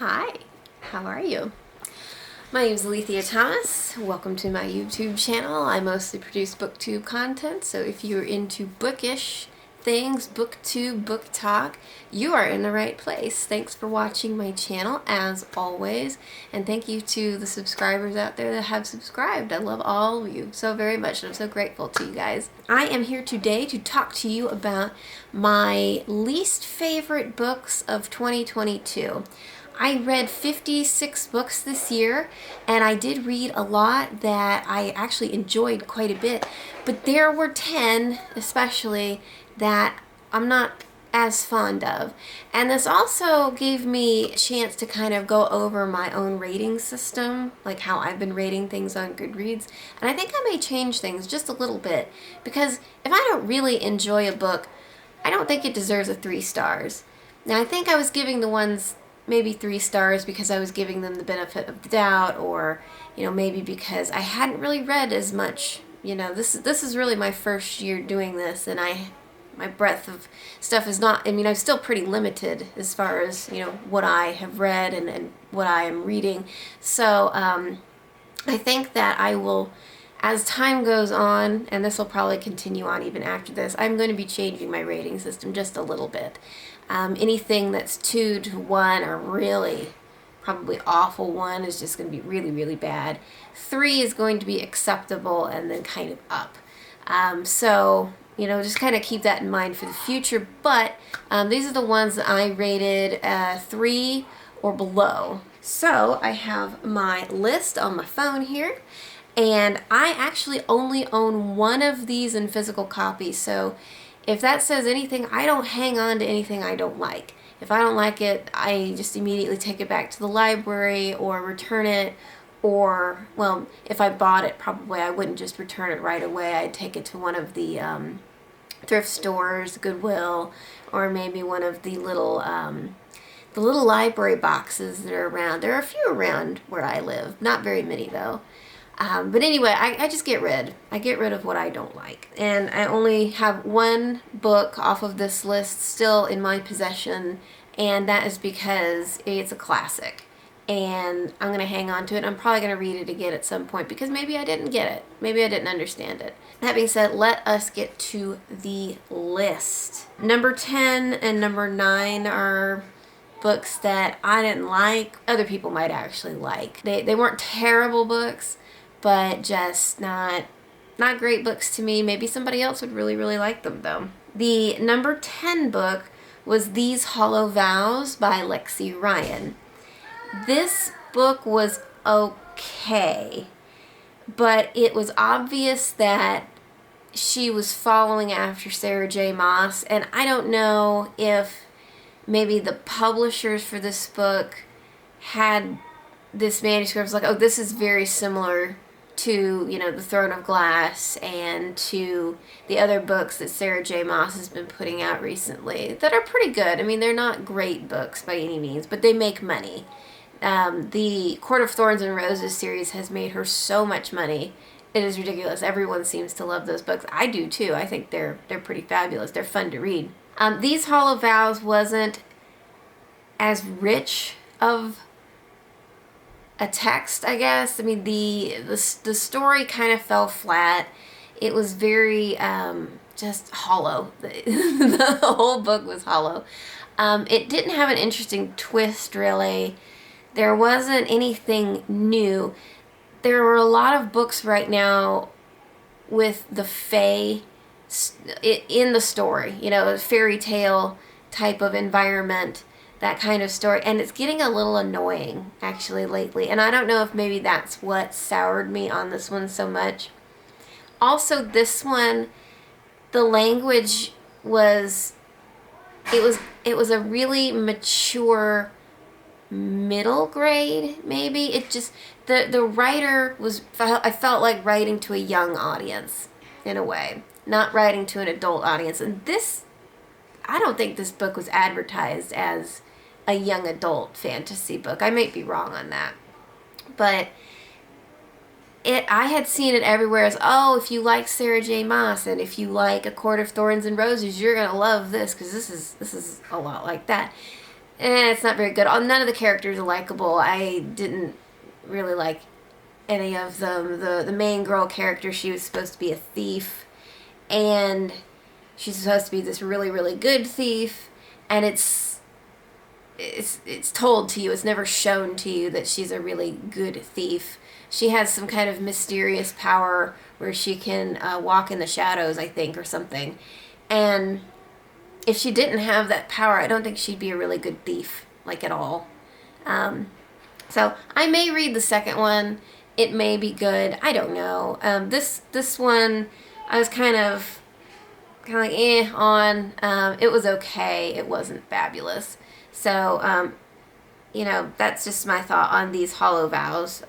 Hi, how are you? My name is Alethea Thomas. Welcome to my YouTube channel. I mostly produce booktube content, so if you're into bookish things, booktube, book talk, you are in the right place. Thanks for watching my channel as always, and thank you to the subscribers out there that have subscribed. I love all of you so very much, and I'm so grateful to you guys. I am here today to talk to you about my least favorite books of 2022. I read 56 books this year, and I did read a lot that I actually enjoyed quite a bit, but there were 10 especially that I'm not as fond of. And this also gave me a chance to kind of go over my own rating system, like how I've been rating things on Goodreads. And I think I may change things just a little bit, because if I don't really enjoy a book, I don't think it deserves a 3 stars. Now, I think I was giving the ones maybe 3 stars because I was giving them the benefit of the doubt, or maybe because I hadn't really read as much. This is really my first year doing this, and my breadth of stuff is not, I'm still pretty limited as far as what I have read and what I am reading. So I think that I will, as time goes on, and this will probably continue on even after this, I'm going to be changing my rating system just a little bit. Anything that's 2 to 1 or really probably awful 1 is just going to be really, really bad. 3 is going to be acceptable, and then kind of up. So, just kind of keep that in mind for the future. But these are the ones that I rated 3 or below. So I have my list on my phone here, and I actually only own one of these in physical copy. So if that says anything, I don't hang on to anything I don't like. If I don't like it, I just immediately take it back to the library or return it. Or, well, if I bought it, probably I wouldn't just return it right away. I'd take it to one of the thrift stores, Goodwill, or maybe one of the little library boxes that are around. There are a few around where I live, not very many though. But anyway, I just get rid. I get rid of what I don't like. And I only have one book off of this list still in my possession, and that is because it's a classic. And I'm going to hang on to it. I'm probably going to read it again at some point because maybe I didn't get it. Maybe I didn't understand it. That being said, let us get to the list. Number 10 and number 9 are books that I didn't like. Other people might actually like. They weren't terrible books, but just not great books to me. Maybe somebody else would really, really like them though. The number 10 book was These Hollow Vows by Lexi Ryan. This book was okay, but it was obvious that she was following after Sarah J. Maas, and I don't know if maybe the publishers for this book had this manuscript. It was like, oh, this is very similar to, The Throne of Glass and to the other books that Sarah J. Maas has been putting out recently that are pretty good. They're not great books by any means, but they make money. The Court of Thorns and Roses series has made her so much money. It is ridiculous. Everyone seems to love those books. I do too. I think they're pretty fabulous. They're fun to read. These Hollow Vows wasn't as rich of a text, I guess. The story kind of fell flat. It was very just hollow. The whole book was hollow. It didn't have an interesting twist, really. There wasn't anything new. There are a lot of books right now with the fae in the story, a fairy tale type of environment, that kind of story, and it's getting a little annoying actually lately, and I don't know if maybe that's what soured me on this one so much. Also, this one, the language was a really mature middle grade, maybe. It just, the writer I felt like writing to a young audience in a way, not writing to an adult audience. And this, I don't think this book was advertised as a young adult fantasy book. I might be wrong on that, but I had seen it everywhere as, oh, if you like Sarah J. Maas and if you like A Court of Thorns and Roses, you're gonna love this because this is a lot like that. it's not very good. None of the characters are likable. I didn't really like any of them. The main girl character, she was supposed to be a thief, and she's supposed to be this really, really good thief, and it's told to you, it's never shown to you that she's a really good thief. She has some kind of mysterious power where she can walk in the shadows, I think, or something. And if she didn't have that power, I don't think she'd be a really good thief, like, at all. So I may read the second one. It may be good. I don't know. This one, I was kind of like on. It was okay. It wasn't fabulous. So, that's just my thought on these Hollow Vows.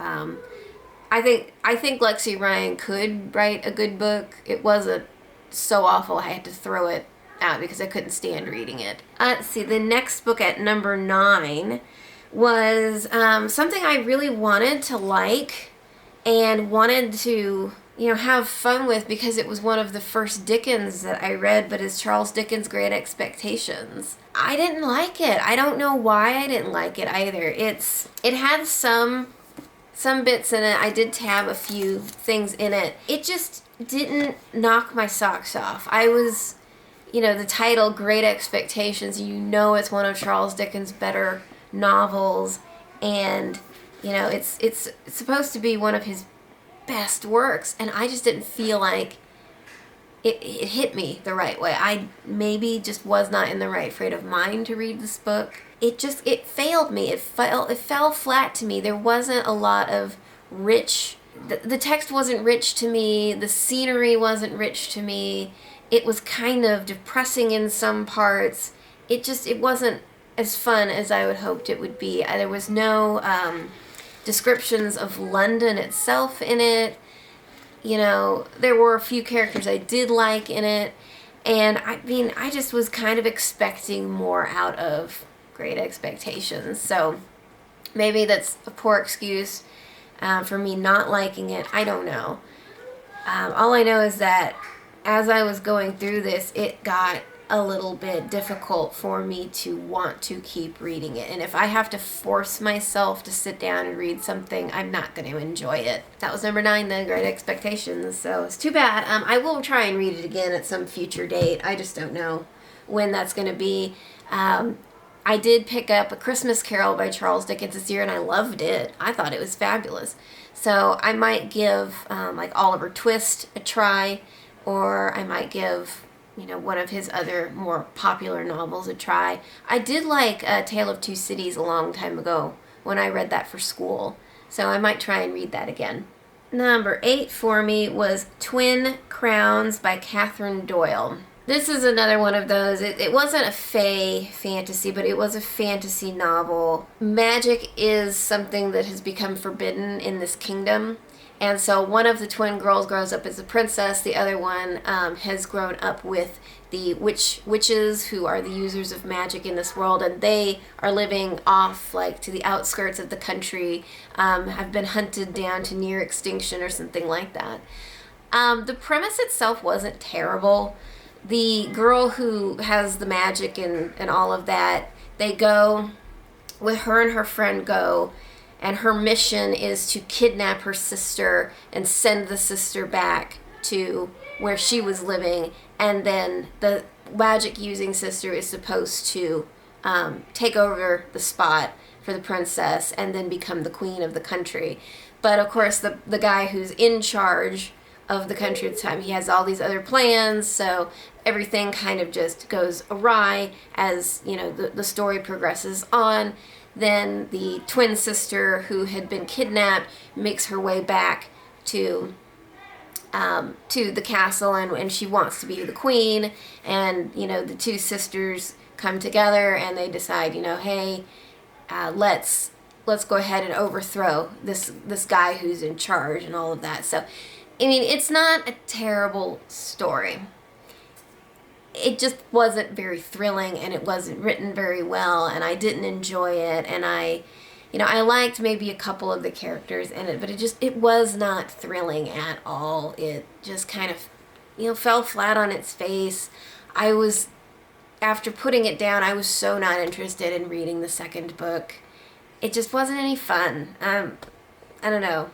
I think Lexi Ryan could write a good book. It wasn't so awful I had to throw it out because I couldn't stand reading it. Let's see, the next book at number 9 was something I really wanted to like and wanted to have fun with because it was one of the first Dickens that I read, but it's Charles Dickens' Great Expectations. I didn't like it. I don't know why I didn't like it either. It had some bits in it. I did tab a few things in it. It just didn't knock my socks off. I was, the title Great Expectations, it's one of Charles Dickens' better novels, and it's supposed to be one of his best works, and I just didn't feel like it hit me the right way. I maybe just was not in the right frame of mind to read this book. It failed me. It fell flat to me. There wasn't a lot of rich, the text wasn't rich to me, the scenery wasn't rich to me, it was kind of depressing in some parts. It wasn't as fun as I would hoped it would be. There was no descriptions of London itself in it. There were a few characters I did like in it, and I just was kind of expecting more out of Great Expectations. So maybe that's a poor excuse for me not liking it. I don't know. All I know is that as I was going through this, it got a little bit difficult for me to want to keep reading it. And if I have to force myself to sit down and read something, I'm not going to enjoy it. That was number 9 then, Great Expectations. So it's too bad. I will try and read it again at some future date. I just don't know when that's going to be. I did pick up A Christmas Carol by Charles Dickens this year, and I loved it. I thought it was fabulous. So I might give like Oliver Twist a try, or I might give one of his other more popular novels a try. I did like A Tale of Two Cities a long time ago when I read that for school, so I might try and read that again. Number 8 for me was Twin Crowns by Catherine Doyle. This is another one of those, it wasn't a fae fantasy, but it was a fantasy novel. Magic is something that has become forbidden in this kingdom. And so one of the twin girls grows up as a princess. The other one has grown up with the witches who are the users of magic in this world, and they are living off like to the outskirts of the country, have been hunted down to near extinction or something like that. The premise itself wasn't terrible. The girl who has the magic and all of that, they go, with her and her friend go, and her mission is to kidnap her sister and send the sister back to where she was living. And then the magic-using sister is supposed to take over the spot for the princess and then become the queen of the country. But, of course, the guy who's in charge of the country at the time, he has all these other plans, so everything kind of just goes awry as, the story progresses on. Then the twin sister who had been kidnapped makes her way back to the castle, and she wants to be the queen. And the two sisters come together and they decide, hey, let's go ahead and overthrow this guy who's in charge and all of that. So, it's not a terrible story. It just wasn't very thrilling, and it wasn't written very well, and I didn't enjoy it, and I liked maybe a couple of the characters in it, but it was not thrilling at all. It just kind of, fell flat on its face. I was after putting it down, I was so not interested in reading the second book. It just wasn't any fun. I don't know.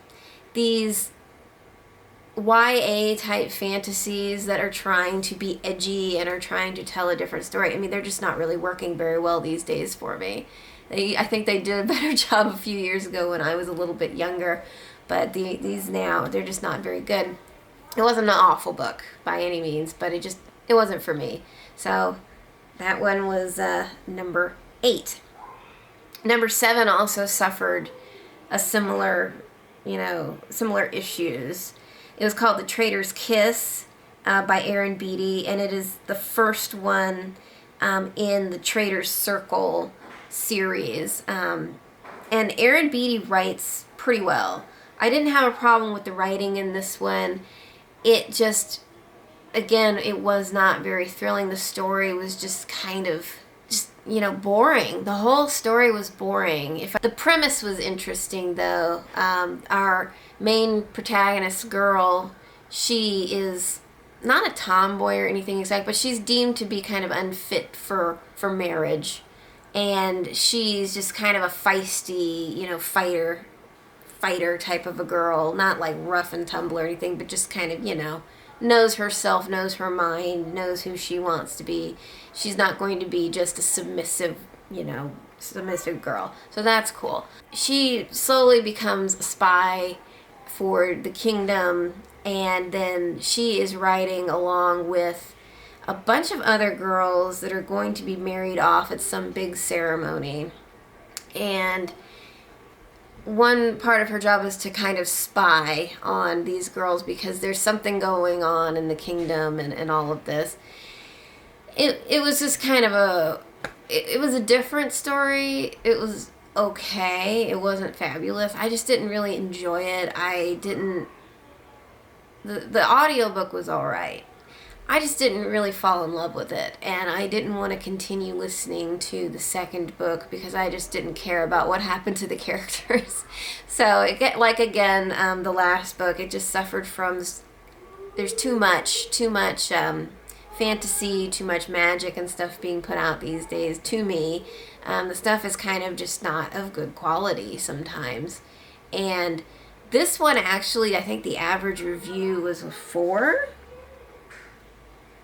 These YA type fantasies that are trying to be edgy and are trying to tell a different story, I mean, they're just not really working very well these days for me. I think they did a better job a few years ago when I was a little bit younger, but these now, they're just not very good. It wasn't an awful book by any means, but it wasn't for me. So that one was number 8. Number 7 also suffered a similar issues. It was called The Traitor's Kiss by Aaron Beattie, and it is the first one in the Traitor's Circle series. And Aaron Beattie writes pretty well. I didn't have a problem with the writing in this one. It just, again, it was not very thrilling. The story was just kind of boring. The whole story was boring. The premise was interesting, though. Our main protagonist girl, she is not a tomboy or anything exact, but she's deemed to be kind of unfit for marriage. And she's just kind of a feisty, fighter type of a girl. Not like rough and tumble or anything, but just kind of, knows herself, knows her mind, knows who she wants to be. She's not going to be just a submissive girl. So that's cool. She slowly becomes a spy for the kingdom, and then she is riding along with a bunch of other girls that are going to be married off at some big ceremony. And one part of her job is to kind of spy on these girls because there's something going on in the kingdom and all of this. It was just kind of it was a different story. It was okay. It wasn't fabulous. I just didn't really enjoy it. The audiobook was all right. I just didn't really fall in love with it, and I didn't want to continue listening to the second book because I just didn't care about what happened to the characters. So the last book, it just suffered from, there's too much fantasy, too much magic and stuff being put out these days to me. The stuff is kind of just not of good quality sometimes. And this one, actually, I think the average review was a 4?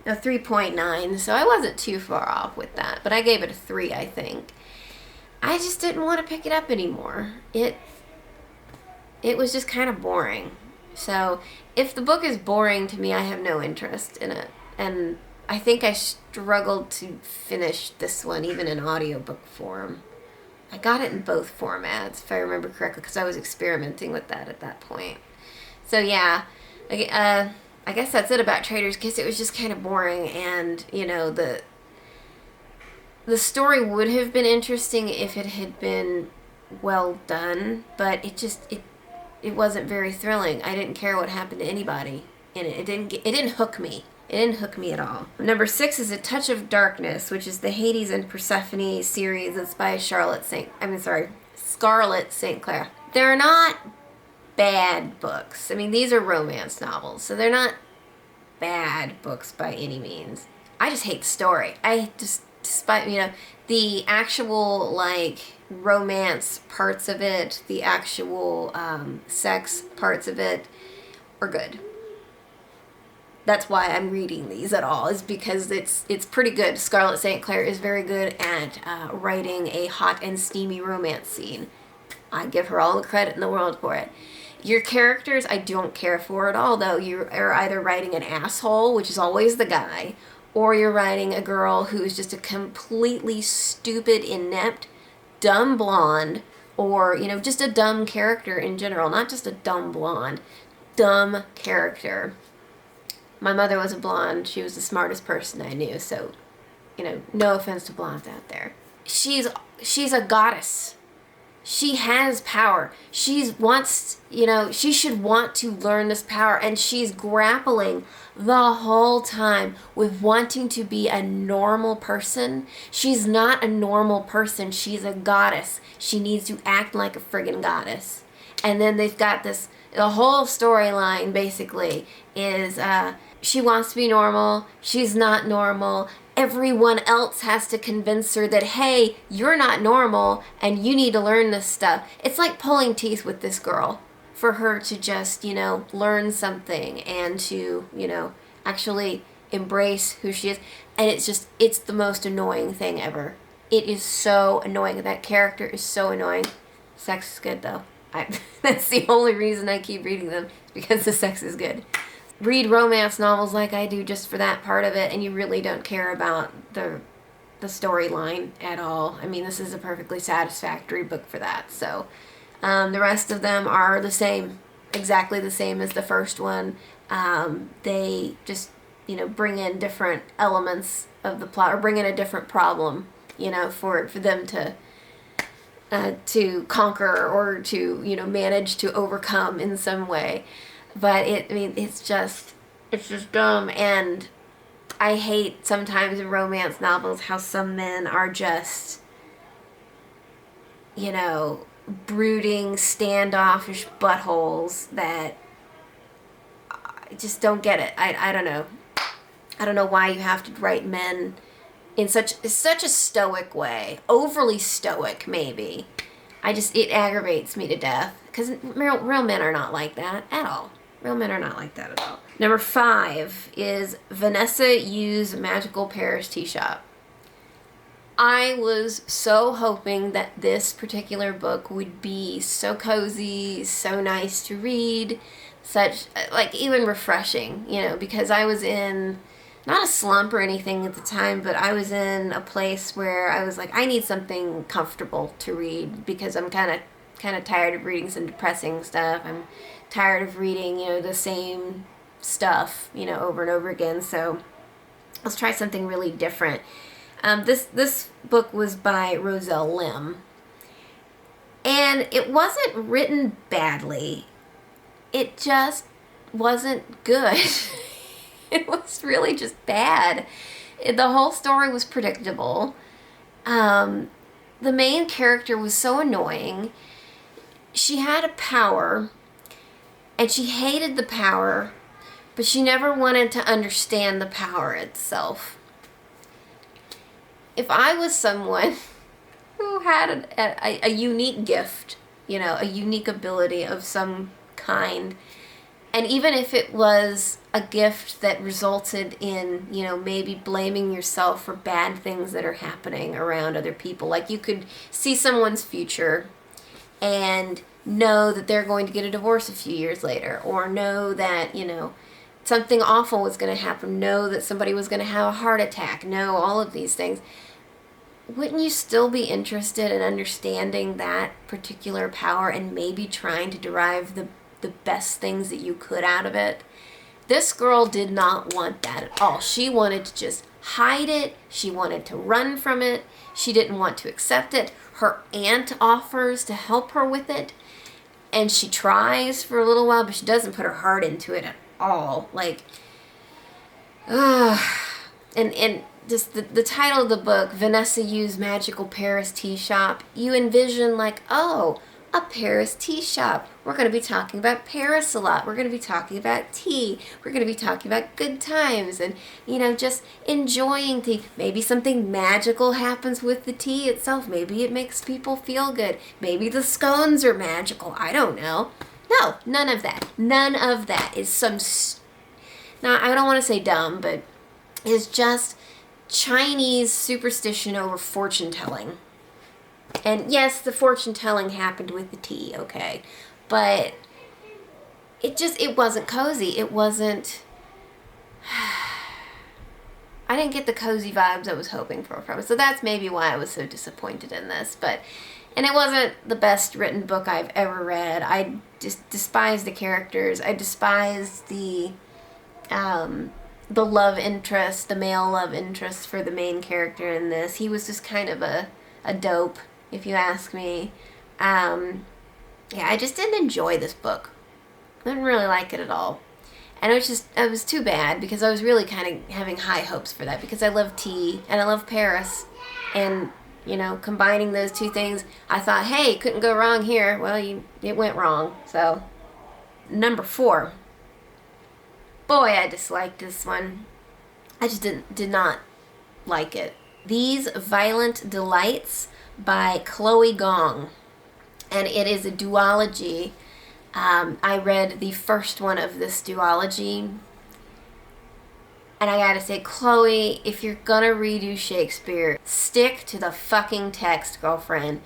No, 3.9, so I wasn't too far off with that, but I gave it a 3, I think. I just didn't want to pick it up anymore. It was just kind of boring. So if the book is boring to me, I have no interest in it. And I think I struggled to finish this one, even in audiobook form. I got it in both formats, if I remember correctly, because I was experimenting with that at that point. So yeah, I guess that's it about Traitor's Kiss. It was just kind of boring, and, the story would have been interesting if it had been well done, but it wasn't very thrilling. I didn't care what happened to anybody in it. It didn't hook me. It didn't hook me at all. Number 6 is A Touch of Darkness, which is the Hades and Persephone series. It's by Scarlett St. Clair. They're not bad books. I mean, these are romance novels, so they're not bad books by any means. I just hate the story. Despite, the actual, romance parts of it, the actual sex parts of it are good. That's why I'm reading these at all, is because it's pretty good. Scarlett St. Clair is very good at writing a hot and steamy romance scene. I give her all the credit in the world for it. Your characters, I don't care for at all, though. You are either writing an asshole, which is always the guy, or you're writing a girl who's just a completely stupid, inept, dumb blonde, or, just a dumb character in general. Not just a dumb blonde. Dumb character. My mother was a blonde. She was the smartest person I knew, so, no offense to blondes out there. She's a goddess. She has power. She should want to learn this power, and she's grappling the whole time with wanting to be a normal person. She's not a normal person. She's a goddess. She needs to act like a friggin' goddess. And then they've got the whole storyline basically is she wants to be normal, she's not normal, everyone else has to convince her that, hey, you're not normal and you need to learn this stuff. It's like pulling teeth with this girl for her to just, learn something and to, actually embrace who she is. And it's the most annoying thing ever. It is so annoying. That character is so annoying. Sex is good, though. That's the only reason I keep reading them, because the sex is good. Read romance novels like I do just for that part of it, and you really don't care about the storyline at all. I mean, this is a perfectly satisfactory book for that. So the rest of them are the same, exactly the same as the first one. They just, bring in different elements of the plot, or bring in a different problem, for them to conquer or to, manage to overcome in some way. But it's just dumb. And I hate sometimes in romance novels how some men are just, brooding, standoffish buttholes that I just don't get it. I don't know. I don't know why you have to write men in such a stoic way. Overly stoic, maybe. It aggravates me to death. Because real men are not like that at all. Real men are not like that at all. Number 5 is Vanessa Yu's Magical Paris Tea Shop. I was so hoping that this particular book would be so cozy, so nice to read, such, even refreshing, because I was in, not a slump or anything at the time, but I was in a place where I was like, I need something comfortable to read, because I'm kind of tired of reading some depressing stuff. I'm tired of reading, the same stuff, over and over again. So let's try something really different. This book was by Roselle Lim, and it wasn't written badly. It just wasn't good. It was really just bad. The whole story was predictable. The main character was so annoying. She had a power, and she hated the power, but she never wanted to understand the power itself. If I was someone who had a unique gift, a unique ability of some kind, and even if it was a gift that resulted in, maybe blaming yourself for bad things that are happening around other people, like you could see someone's future and know that they're going to get a divorce a few years later, or know that, something awful was going to happen, know that somebody was going to have a heart attack, know all of these things. Wouldn't you still be interested in understanding that particular power and maybe trying to derive the best things that you could out of it? This girl did not want that at all. She wanted to just hide it. She wanted to run from it. She didn't want to accept it. Her aunt offers to help her with it, and she tries for a little while, but she doesn't put her heart into it at all. And just the title of the book, Vanessa Yu's Magical Paris Tea Shop, you envision a Paris tea shop. We're going to be talking about Paris a lot. We're going to be talking about tea. We're going to be talking about good times and, just enjoying tea. Maybe something magical happens with the tea itself. Maybe it makes people feel good. Maybe the scones are magical. I don't know. No, none of that. None of that is now, I don't want to say dumb, but it's just Chinese superstition over fortune telling. And yes, the fortune telling happened with the tea, okay, but it wasn't cozy. It wasn't, I didn't get the cozy vibes I was hoping for from it. So that's maybe why I was so disappointed in this. And it wasn't the best written book I've ever read. I just despise the characters. I despise the love interest, the male love interest for the main character in this. He was just kind of a dope, if you ask me. I just didn't enjoy this book. I didn't really like it at all. And it was too bad, because I was really kind of having high hopes for that, because I love tea and I love Paris. And, combining those two things, I thought, hey, couldn't go wrong here. Well, it went wrong. So, number 4. Boy, I disliked this one. I just did not like it. These Violent Delights by Chloe Gong. And it is a duology. I read the first one of this duology. And I gotta say, Chloe, if you're gonna redo Shakespeare, stick to the fucking text, girlfriend.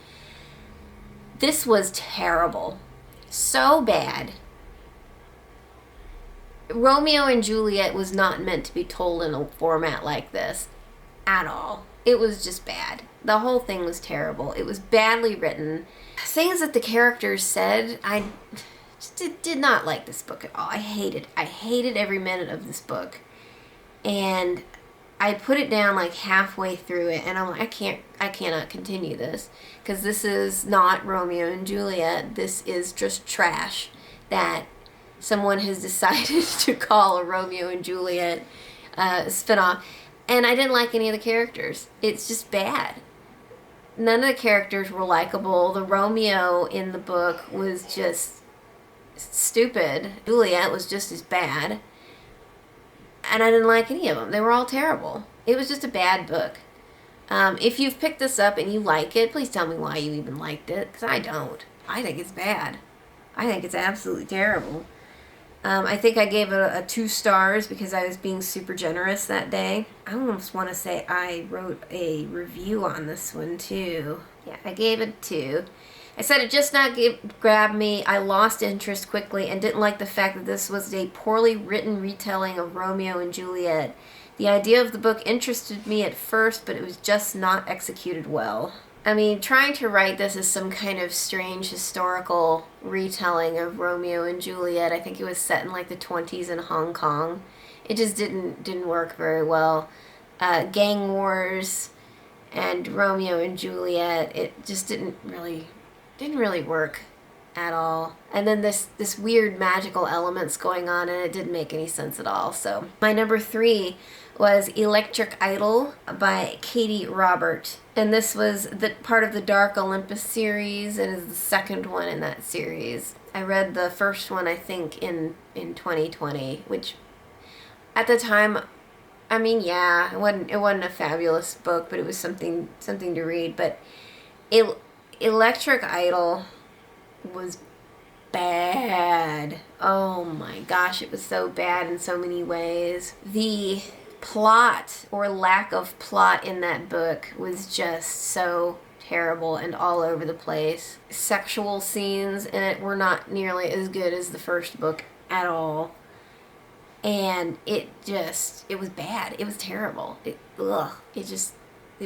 This was terrible. So bad. Romeo and Juliet was not meant to be told in a format like this at all. It was just bad. The whole thing was terrible. It was badly written. Things that the characters said, I just did not like this book at all. I hated every minute of this book. And I put it down like halfway through it, and I'm like, I cannot continue this, because this is not Romeo and Juliet. This is just trash that someone has decided to call a Romeo and Juliet spinoff. And I didn't like any of the characters. It's just bad. None of the characters were likable. The Romeo in the book was just stupid. Juliet was just as bad. And I didn't like any of them. They were all terrible. It was just a bad book. If you've picked this up and you like it, please tell me why you even liked it, because I don't. I think it's bad. I think it's absolutely terrible. I think I gave it a 2 stars because I was being super generous that day. I almost want to say I wrote a review on this one too. Yeah, I gave it 2. I said it just not grabbed me. I lost interest quickly and didn't like the fact that this was a poorly written retelling of Romeo and Juliet. The idea of the book interested me at first, but it was just not executed well. I mean, trying to write this as some kind of strange historical retelling of Romeo and Juliet, I think it was set in like the 20s in Hong Kong. It just didn't work very well. Gang wars and Romeo and Juliet, it just didn't really work at all. And then this weird magical elements going on, and it didn't make any sense at all. So my number 3 was Electric Idol by Katie Robert. And this was the part of the Dark Olympus series and is the second one in that series. I read the first one, I think, in 2020, which at the time, I mean, yeah, it wasn't a fabulous book, but it was something to read. But Electric Idol was bad. Oh my gosh, it was so bad in so many ways. The plot or lack of plot in that book was just so terrible and all over the place. Sexual scenes in it were not nearly as good as the first book at all. And it was bad. It was terrible. It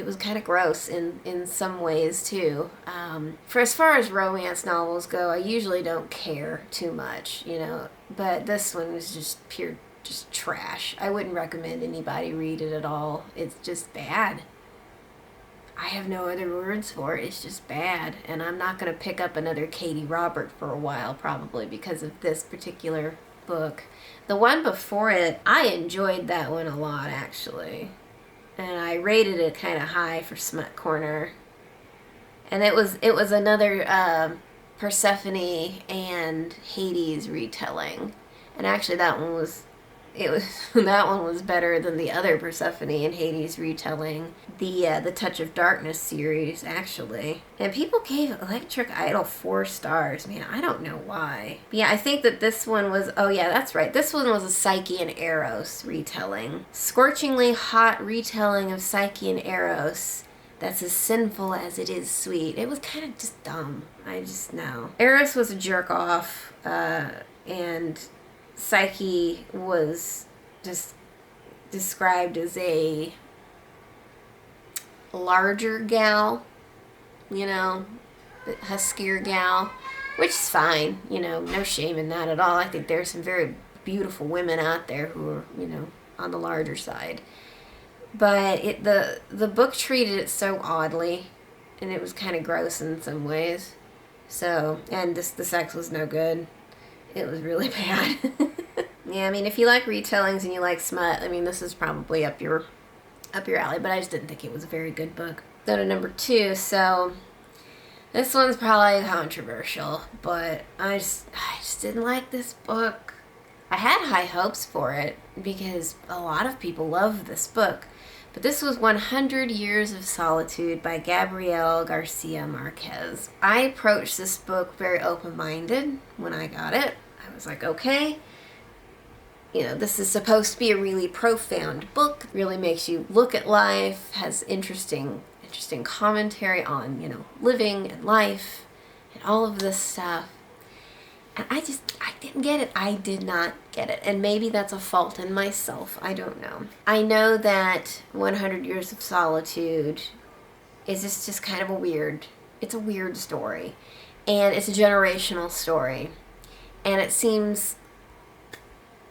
was kind of gross in some ways too. For as far as romance novels go, I usually don't care too much, but this one was just just trash. I wouldn't recommend anybody read it at all. It's just bad. I have no other words for it. It's just bad. And I'm not going to pick up another Katie Robert for a while, probably because of this particular book. The one before it, I enjoyed that one a lot, actually. And I rated it kind of high for Smut Corner. And it was another Persephone and Hades retelling. And actually that one was better than the other Persephone and Hades retelling, the Touch of Darkness series, actually. And people gave Electric Idol 4 stars. Man, I don't know why. But yeah, I think that this one was, oh yeah, that's right. This one was a Psyche and Eros retelling. Scorchingly hot retelling of Psyche and Eros that's as sinful as it is sweet. It was kind of just dumb. I just know. Eros was a jerk off, and Psyche was just described as a larger gal, huskier gal, which is fine, no shame in that at all. I think there's some very beautiful women out there who are, on the larger side. But the book treated it so oddly, and it was kind of gross in some ways. So, and the sex was no good. It was really bad. Yeah, I mean, if you like retellings and you like smut, I mean, this is probably up your alley, but I just didn't think it was a very good book. Go to number 2, so this one's probably controversial, but I just didn't like this book. I had high hopes for it because a lot of people love this book, But this was 100 Years of Solitude by Gabriel Garcia Marquez. I approached this book very open-minded when I got it. I was like, okay, this is supposed to be a really profound book, really makes you look at life, has interesting commentary on, living and life and all of this stuff. And I didn't get it. I did not get it. And maybe that's a fault in myself. I don't know. I know that 100 Years of Solitude is just kind of it's a weird story. And it's a generational story. And it seems,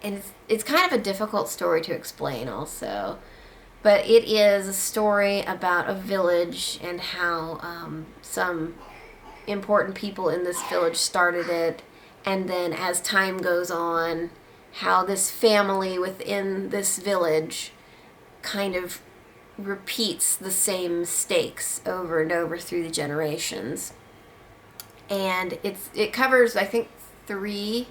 and it's kind of a difficult story to explain also. But it is a story about a village and how some important people in this village started it. And then as time goes on, how this family within this village kind of repeats the same mistakes over and over through the generations. And it covers, I think, 3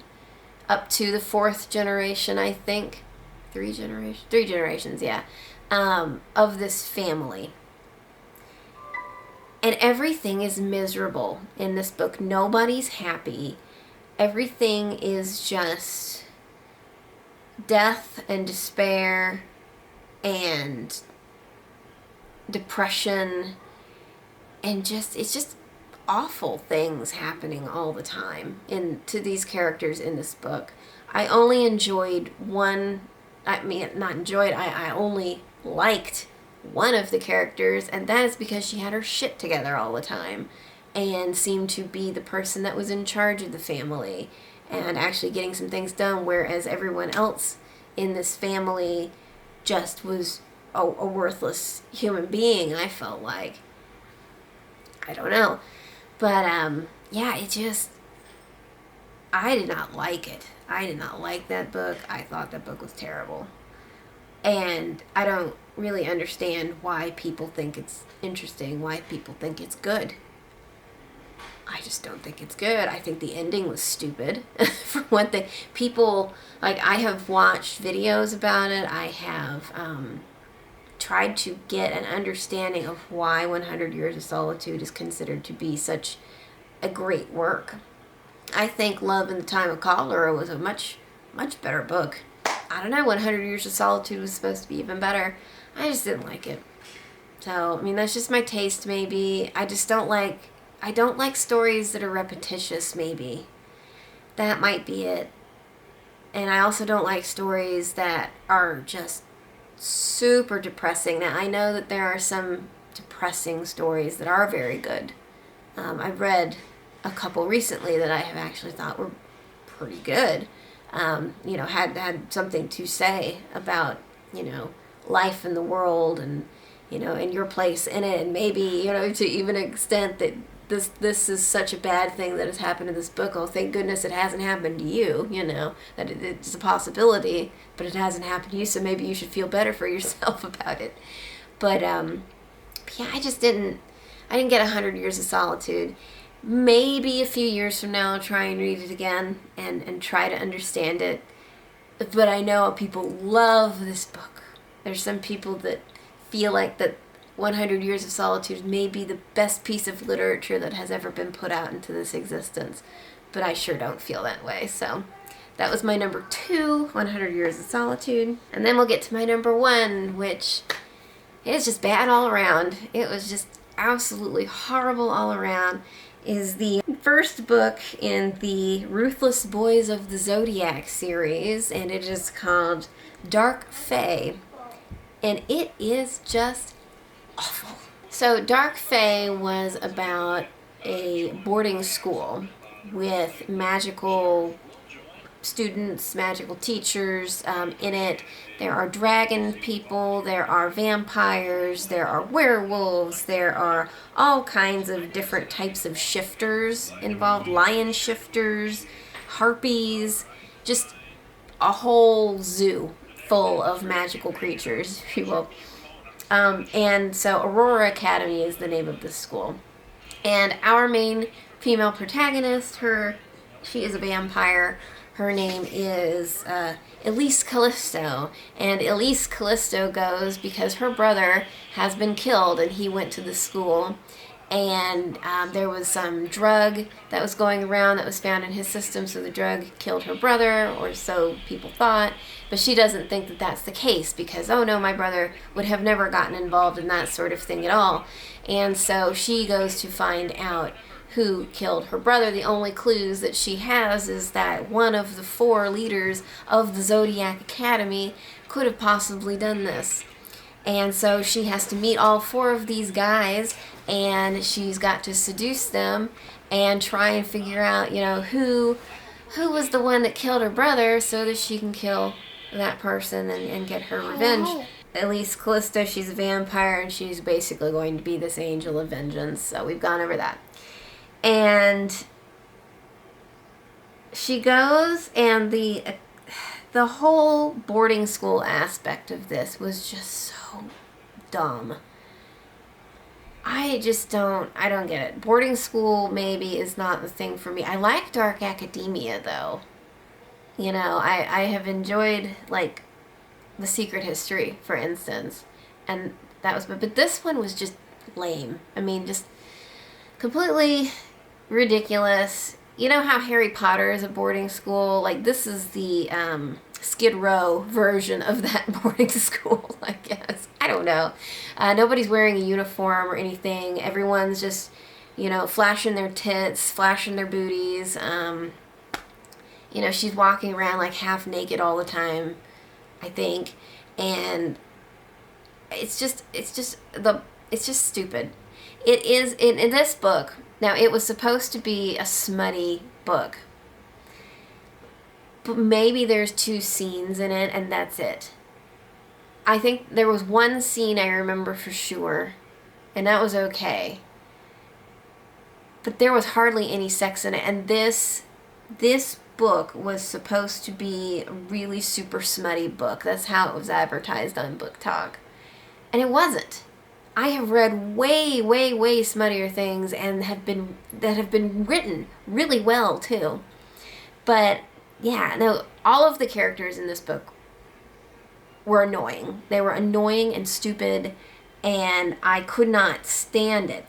up to the 4th generation, I think. 3 generations, yeah, of this family. And everything is miserable in this book. Nobody's happy. Everything is just death and despair and depression and it's just awful things happening all the time to these characters in this book. I only enjoyed I only liked one of the characters, and that is because she had her shit together all the time and seemed to be the person that was in charge of the family and actually getting some things done, whereas everyone else in this family just was a worthless human being, I felt like. I don't know. But, yeah, I did not like it. I did not like that book. I thought that book was terrible. And I don't really understand why people think it's interesting, why people think it's good. I just don't think it's good. I think the ending was stupid, for one thing. People, I have watched videos about it. I have tried to get an understanding of why 100 Years of Solitude is considered to be such a great work. I think Love in the Time of Cholera was a much, much better book. I don't know, 100 Years of Solitude was supposed to be even better. I just didn't like it. So, that's just my taste, maybe. I don't like stories that are repetitious, maybe. That might be it. And I also don't like stories that are just super depressing. Now, I know that there are some depressing stories that are very good. I've read a couple recently that I have actually thought were pretty good. Had something to say about, life in the world and, and your place in it. And maybe, to even an extent that this is such a bad thing that has happened in this book. Oh, thank goodness it hasn't happened to you, that it's a possibility, but it hasn't happened to you, so maybe you should feel better for yourself about it. But, yeah, I didn't get 100 Years of Solitude. Maybe a few years from now I'll try and read it again and try to understand it. But I know people love this book. There's some people that feel like that 100 Years of Solitude may be the best piece of literature that has ever been put out into this existence. But I sure don't feel that way. So that was my number 2, 100 Years of Solitude. And then we'll get to my number 1, which is just bad all around. It was just absolutely horrible all around. Is the first book in the Ruthless Boys of the Zodiac series, and it is called Dark Fae. And it is just awful. So Dark Fae was about a boarding school with magical students, magical teachers in it. There are dragon people, there are vampires, there are werewolves, there are all kinds of different types of shifters involved, lion shifters, harpies, just a whole zoo full of magical creatures, if you will. And so Aurora Academy is the name of this school. And our main female protagonist, she is a vampire. Her name is Elise Callisto. And Elise Callisto goes because her brother has been killed and he went to the school. And there was some drug that was going around that was found in his system, so the drug killed her brother, or so people thought. But she doesn't think that that's the case because, oh no, my brother would have never gotten involved in that sort of thing at all. And so she goes to find out who killed her brother. The only clues that she has is that one of the 4 leaders of the Zodiac Academy could have possibly done this. And so she has to meet all 4 of these guys, and she's got to seduce them and try and figure out, who was the one that killed her brother so that she can kill that person and get her revenge. Elise Callisto, she's a vampire, and she's basically going to be this angel of vengeance. So we've gone over that. And she goes, and the whole boarding school aspect of this was just so dumb. I don't get it. Boarding school maybe is not the thing for me. I like dark academia though. I have enjoyed like The Secret History, for instance. And that was, but this one was just lame. I mean, just completely ridiculous. You know how Harry Potter is a boarding school? Like, this is the Skid Row version of that boarding school, I guess. I don't know. Nobody's wearing a uniform or anything. Everyone's just, flashing their tits, flashing their booties. She's walking around like half naked all the time, I think. And it's just stupid. It is, in this book, now it was supposed to be a smutty book, but maybe there's 2 scenes in it and that's it. I think there was one scene I remember for sure, and that was okay. But there was hardly any sex in it, and this book was supposed to be a really super smutty book. That's how it was advertised on Book Talk. And it wasn't. I have read way, way, way smuttier things and that have been written really well too. But yeah, no, all of the characters in this book were annoying. They were annoying and stupid, and I could not stand it.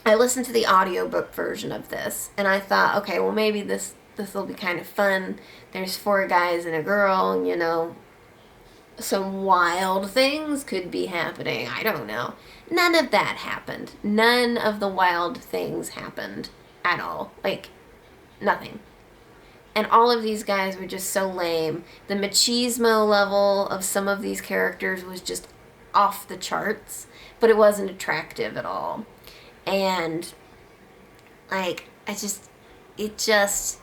I listened to the audiobook version of this, and I thought, okay, well maybe this will be kind of fun. There's 4 guys and a girl, and some wild things could be happening. I don't know. None of that happened. None of the wild things happened at all. Like, nothing. And all of these guys were just so lame. The machismo level of some of these characters was just off the charts, but it wasn't attractive at all. And, like, it just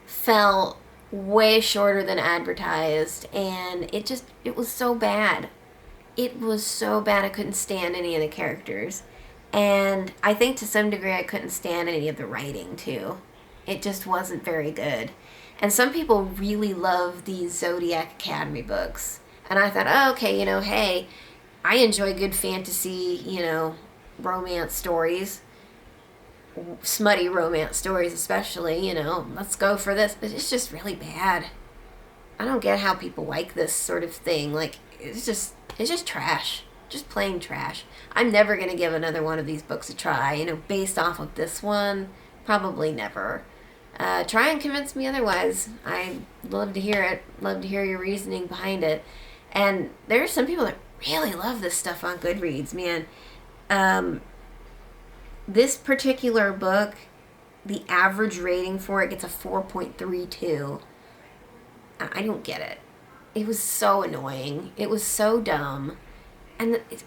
felt way shorter than advertised, and it was so bad. It was so bad I couldn't stand any of the characters. And I think to some degree I couldn't stand any of the writing too. It just wasn't very good. And some people really love these Zodiac Academy books. And I thought, oh, okay, hey, I enjoy good fantasy, romance stories. Smutty romance stories especially, let's go for this. But it's just really bad. I don't get how people like this sort of thing. Like, it's just trash. Just plain trash. I'm never going to give another one of these books a try, based off of this one. Probably never. Try and convince me otherwise. I'd love to hear it. Love to hear your reasoning behind it. And there are some people that really love this stuff on Goodreads, man. This particular book, the average rating for it gets a 4.32. I don't get it. It was so annoying. It was so dumb. And it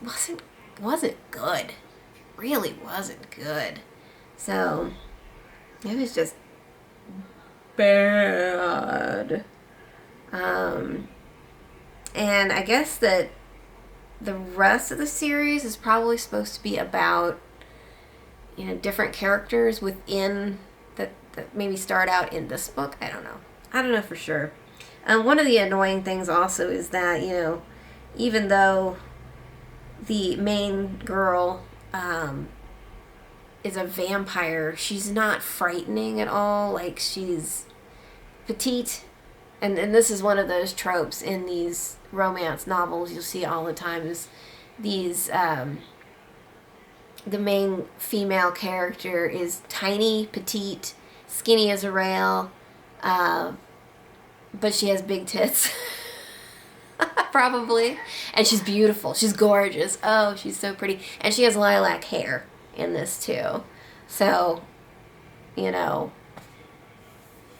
wasn't good. Really wasn't good. So, it was just bad. And I guess that the rest of the series is probably supposed to be about, different characters within that maybe start out in this book. I don't know for sure. One of the annoying things also is that, even though the main girl is a vampire, she's not frightening at all. Like, she's petite and this is one of those tropes in these romance novels you'll see all the time, is these the main female character is tiny, petite, skinny as a rail, but she has big tits. Probably. And she's beautiful. She's gorgeous. Oh, she's so pretty. And she has lilac hair in this too. So, you know,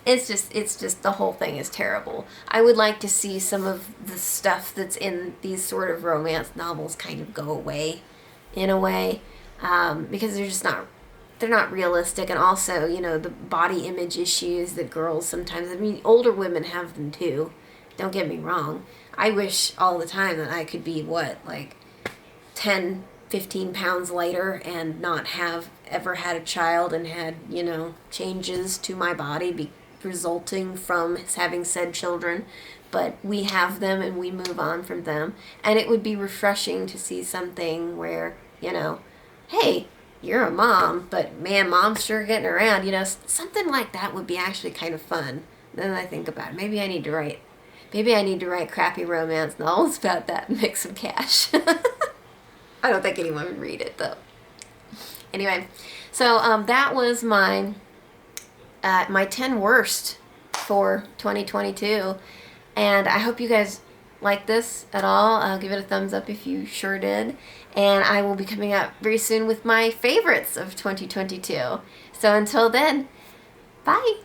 it's just the whole thing is terrible. I would like to see some of the stuff that's in these sort of romance novels kind of go away in a way, because they're not realistic. And also, you know, the body image issues that girls sometimes, I mean, older women have them too. Don't get me wrong. I wish all the time that I could be, like 10, 15 pounds lighter and not have ever had a child and had, you know, changes to my body resulting from having said children. But we have them and we move on from them. And it would be refreshing to see something where, you know, hey, you're a mom, but man, mom's sure getting around. You know, something like that would be actually kind of fun. Then I think about it. Maybe I need to write crappy romance novels about that and make some cash. I don't think anyone would read it, though. Anyway, so that was my 10 worst for 2022. And I hope you guys like this at all. Give it a thumbs up if you sure did. And I will be coming out very soon with my favorites of 2022. So until then, bye.